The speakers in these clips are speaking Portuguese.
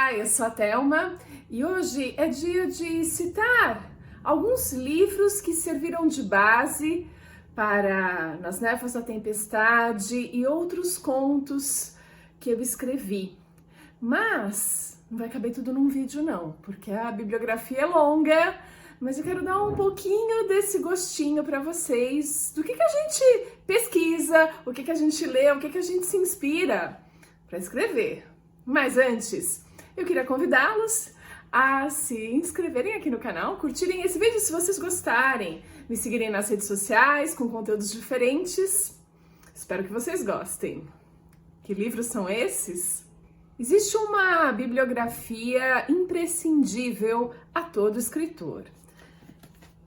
Olá, eu sou a Thelma e hoje é dia de citar alguns livros que serviram de base para Nas Névoas da Tempestade e outros contos que eu escrevi. Mas não vai caber tudo num vídeo não, porque a bibliografia é longa, mas eu quero dar um pouquinho desse gostinho para vocês do que a gente pesquisa, o que a gente lê, o que a gente se inspira para escrever. Mas antes, eu queria convidá-los a se inscreverem aqui no canal, curtirem esse vídeo se vocês gostarem, me seguirem nas redes sociais com conteúdos diferentes. Espero que vocês gostem. Que livros são esses? Existe uma bibliografia imprescindível a todo escritor.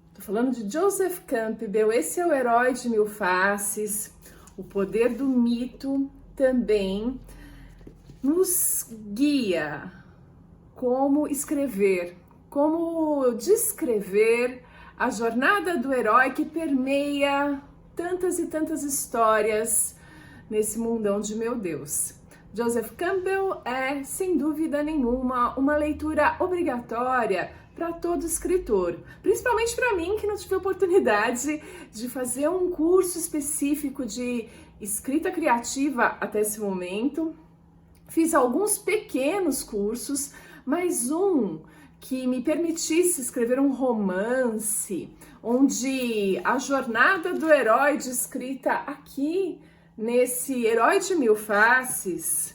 Estou falando de Joseph Campbell, esse é o Herói de Mil Faces, O Poder do Mito também nos guia como escrever, como descrever a jornada do herói que permeia tantas e tantas histórias nesse mundão de meu Deus. Joseph Campbell é, sem dúvida nenhuma, uma leitura obrigatória para todo escritor, principalmente para mim que não tive a oportunidade de fazer um curso específico de escrita criativa até esse momento. Fiz alguns pequenos cursos, mas um que me permitisse escrever um romance, onde a jornada do herói descrita aqui nesse Herói de Mil Faces,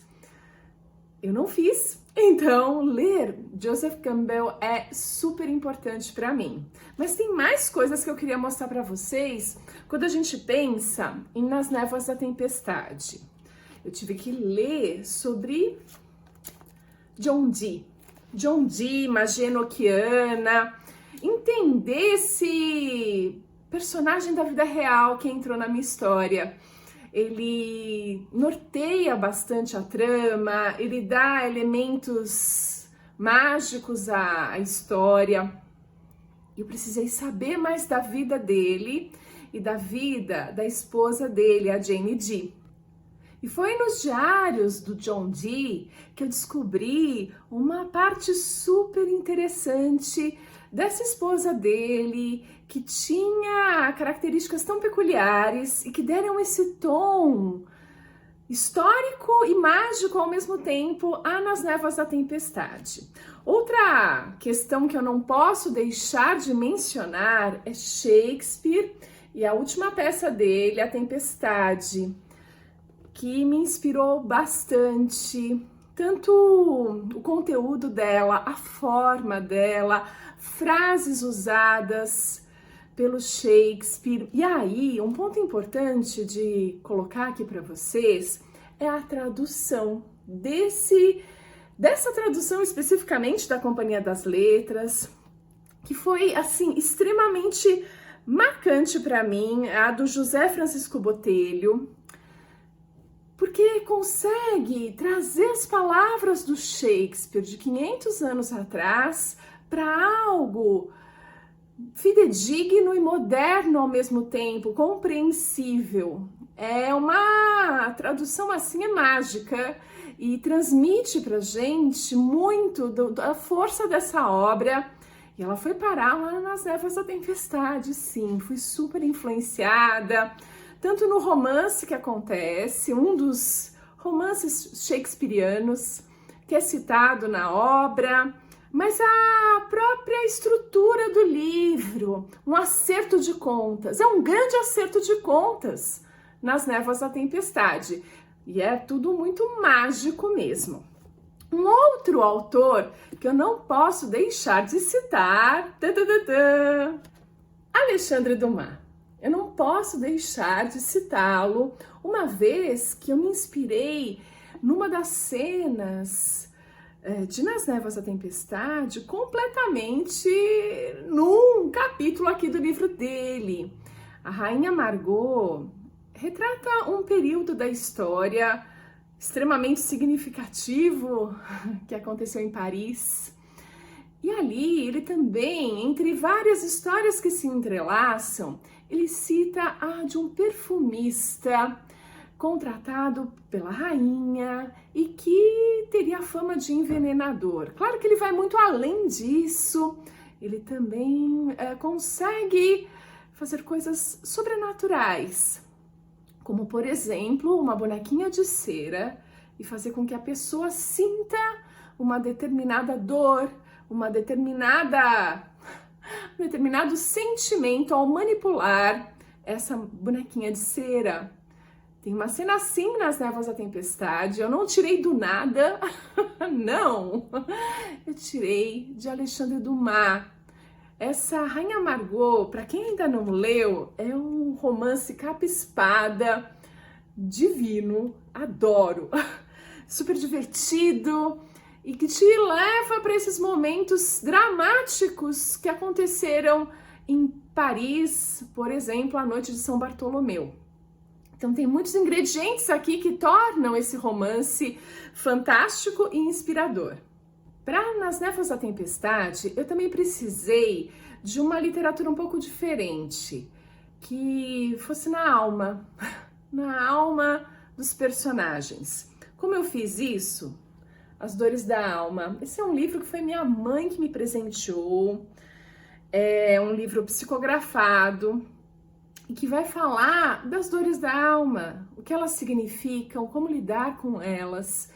eu não fiz. Então, ler Joseph Campbell é super importante para mim. Mas tem mais coisas que eu queria mostrar para vocês quando a gente pensa em Nas Névoas da Tempestade. Eu tive que ler sobre John Dee. John Dee, magia enoquiana, entender esse personagem da vida real que entrou na minha história. Ele norteia bastante a trama, ele dá elementos mágicos à história. Eu precisei saber mais da vida dele e da vida da esposa dele, a Jane Dee. E foi nos diários do John Dee que eu descobri uma parte super interessante dessa esposa dele, que tinha características tão peculiares e que deram esse tom histórico e mágico ao mesmo tempo a Nas Névoas da Tempestade. Outra questão que eu não posso deixar de mencionar é Shakespeare e a última peça dele, A Tempestade, que me inspirou bastante, tanto o conteúdo dela, a forma dela, frases usadas pelo Shakespeare. E aí, um ponto importante de colocar aqui para vocês é a tradução dessa tradução especificamente da Companhia das Letras, que foi assim extremamente marcante para mim, a do José Francisco Botelho, porque consegue trazer as palavras do Shakespeare de 500 anos atrás para algo fidedigno e moderno ao mesmo tempo, compreensível. É uma tradução assim, é mágica e transmite pra gente muito da força dessa obra. E ela foi parar lá Nas Névoas da Tempestade, sim, fui super influenciada, tanto no romance que acontece, um dos romances shakespearianos que é citado na obra, mas a própria estrutura do livro, um acerto de contas, é um grande acerto de contas Nas Névoas da Tempestade, e é tudo muito mágico mesmo. Um outro autor que eu não posso deixar de citar, Alexandre Dumas. Eu não posso deixar de citá-lo, uma vez que eu me inspirei numa das cenas de Nas Névoas da Tempestade, completamente num capítulo aqui do livro dele. A Rainha Margot retrata um período da história extremamente significativo que aconteceu em Paris. E ali ele também, entre várias histórias que se entrelaçam, ele cita a de um perfumista contratado pela rainha e que teria fama de envenenador. Claro que ele vai muito além disso, ele também consegue fazer coisas sobrenaturais, como por exemplo, uma bonequinha de cera e fazer com que a pessoa sinta uma determinada dor, um determinado sentimento ao manipular essa bonequinha de cera. Tem uma cena assim nas Névoas da Tempestade, eu não tirei do nada, não, eu tirei de Alexandre Dumas. Essa Rainha Margot, para quem ainda não leu, é um romance capa-espada, divino, adoro, super divertido e que te leva para esses momentos dramáticos que aconteceram em Paris, por exemplo, a noite de São Bartolomeu. Então tem muitos ingredientes aqui que tornam esse romance fantástico e inspirador. Nas Névoas da Tempestade, eu também precisei de uma literatura um pouco diferente, que fosse na alma dos personagens. Como eu fiz isso? As Dores da Alma. Esse é um livro que foi minha mãe que me presenteou, é um livro psicografado, e que vai falar das dores da alma, o que elas significam, como lidar com elas.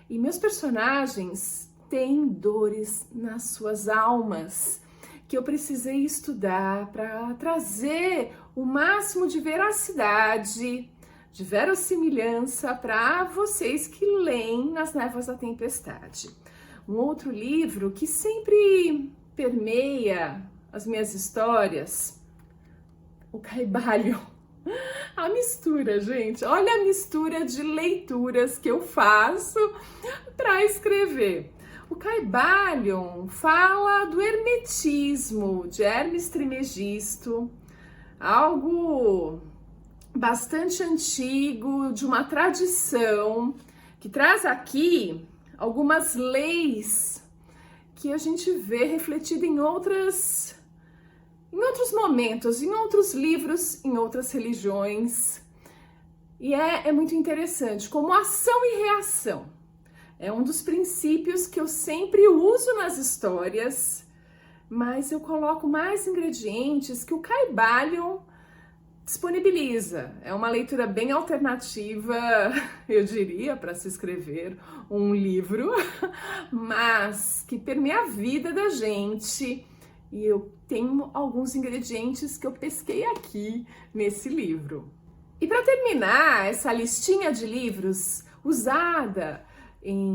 E meus personagens têm dores nas suas almas, que eu precisei estudar para trazer o máximo de veracidade, de verossimilhança para vocês que leem Nas Névoas da Tempestade. Um outro livro que sempre permeia as minhas histórias, o Caibalion. A mistura, gente, olha a mistura de leituras que eu faço para escrever. O Caibalion fala do hermetismo de Hermes Trismegisto, algo bastante antigo, de uma tradição que traz aqui algumas leis que a gente vê refletida em outros momentos, em outros livros, em outras religiões. E é muito interessante, como ação e reação. É um dos princípios que eu sempre uso nas histórias, mas eu coloco mais ingredientes que o Caibalion disponibiliza. É uma leitura bem alternativa, eu diria, para se escrever um livro, mas que permeia a vida da gente. E eu tenho alguns ingredientes que eu pesquei aqui nesse livro. E para terminar essa listinha de livros usada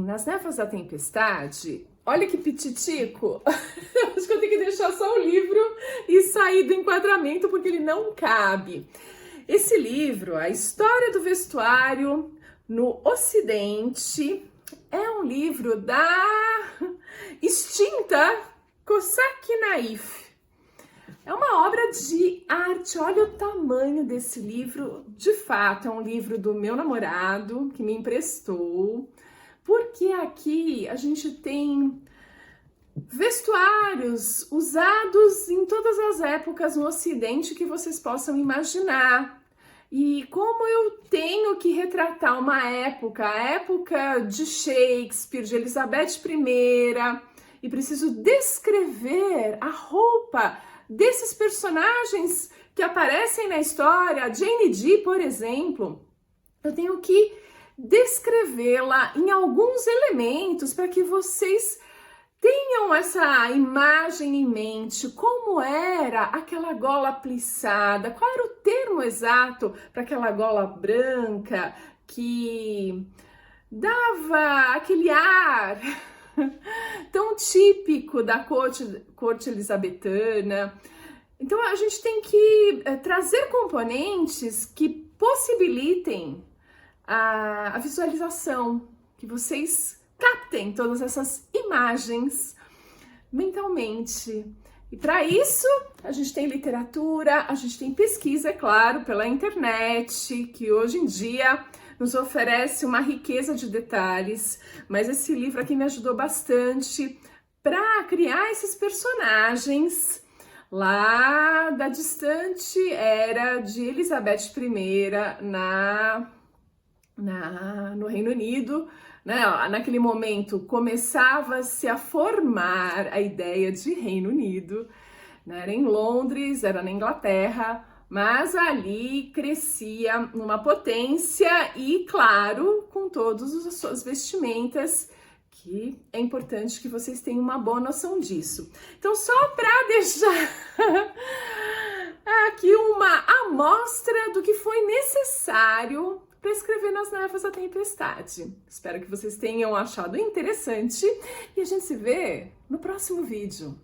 Nas Névoas da Tempestade, olha que pititico, acho que eu tenho que deixar só o livro e sair do enquadramento porque ele não cabe. Esse livro, A História do Vestuário no Ocidente, é um livro da extinta Cossaki Naif. É uma obra de arte, olha o tamanho desse livro, de fato é um livro do meu namorado que me emprestou, porque aqui a gente tem vestuários usados em todas as épocas no Ocidente que vocês possam imaginar. E como eu tenho que retratar uma época, a época de Shakespeare, de Elizabeth I, e preciso descrever a roupa desses personagens que aparecem na história, Jane Dee, por exemplo, eu tenho que descrevê-la em alguns elementos para que vocês tenham essa imagem em mente, como era aquela gola plissada, qual era o termo exato para aquela gola branca que dava aquele ar tão típico da corte elisabetana. Então a gente tem que trazer componentes que possibilitem a visualização, que vocês captem todas essas imagens mentalmente. E para isso, a gente tem literatura, a gente tem pesquisa, é claro, pela internet, que hoje em dia nos oferece uma riqueza de detalhes, mas esse livro aqui me ajudou bastante para criar esses personagens lá da distante era de Elizabeth I no Reino Unido, né? Naquele momento começava-se a formar a ideia de Reino Unido, né? Era em Londres, era na Inglaterra, mas ali crescia uma potência e, claro, com todas as suas vestimentas, que é importante que vocês tenham uma boa noção disso. Então, só para deixar aqui uma amostra do que foi necessário para escrever Nas Névoas da Tempestade. Espero que vocês tenham achado interessante e a gente se vê no próximo vídeo.